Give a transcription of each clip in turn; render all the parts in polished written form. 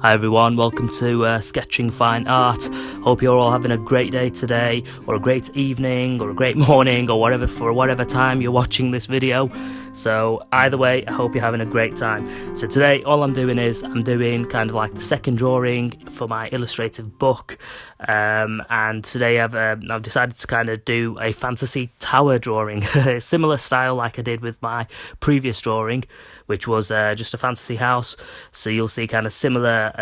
Hi everyone, welcome to Sketching Fine Art. Hope you're all having a great day today, or a great evening, or a great morning, or whatever, for whatever time you're watching this video. So either way, I hope you're having a great time. So today all I'm doing is I'm doing kind of like the second drawing for my illustrative book, and today I've decided to kind of do a fantasy tower drawing, similar style like I did with my previous drawing, which was just a fantasy house. So you'll see kind of similar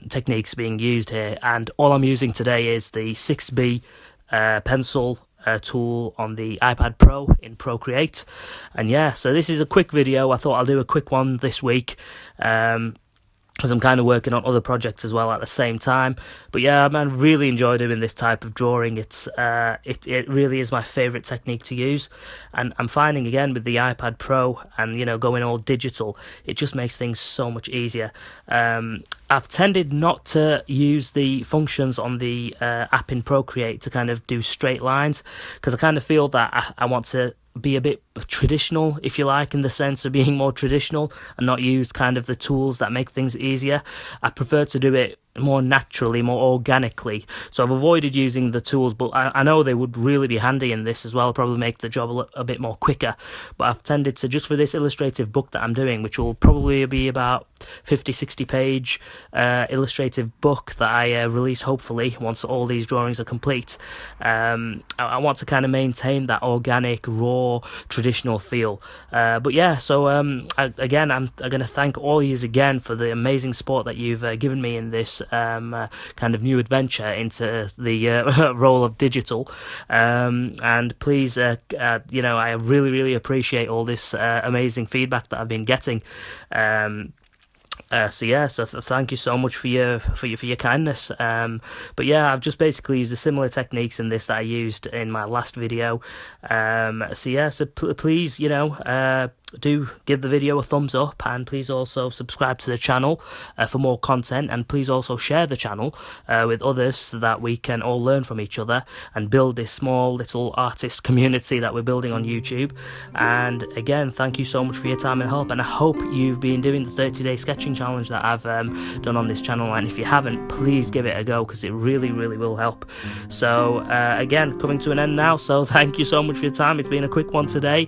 techniques being used here, and all I'm using today is the 6B pencil tool on the iPad Pro in Procreate. And yeah, so this is a quick video. I thought I'll do a quick one this week, because I'm kind of working on other projects as well at the same time. But yeah, man, really enjoy doing this type of drawing. It's it really is my favorite technique to use, and I'm finding again with the iPad Pro and going all digital, it just makes things so much easier. I've tended not to use the functions on the app in Procreate to kind of do straight lines, because I kind of feel that I want to be a bit traditional, if you like, in the sense of being more traditional and not use kind of the tools that make things easier. I prefer to do it more naturally, more organically. So I've avoided using the tools, but I know they would really be handy in this as well, probably make the job a bit more quicker. But I've tended to, just for this illustrative book that I'm doing, which will probably be about 50-60 page illustrative book that I release hopefully once all these drawings are complete, I want to kind of maintain that organic, raw, traditional feel. But yeah, so again, I'm going to thank all of you again for the amazing support that you've given me in this kind of new adventure into the role of digital, and please I really appreciate all this amazing feedback that I've been getting. So thank you so much for your kindness. But yeah, I've just basically used the similar techniques in this that I used in my last video. So please, do give the video a thumbs up, and please also subscribe to the channel for more content, and please also share the channel with others so that we can all learn from each other and build this small little artist community that we're building on YouTube. And again, thank you so much for your time and help, and I hope you've been doing the 30-day sketching challenge that I've done on this channel, and if you haven't, please give it a go, because it really will help. So again, coming to an end now, so thank you so much for your time. It's been a quick one today.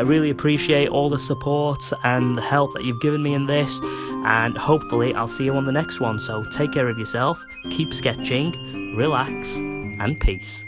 Really appreciate all the support and the help that you've given me in this, and hopefully I'll see you on the next one. So take care of yourself, keep sketching, relax, and peace.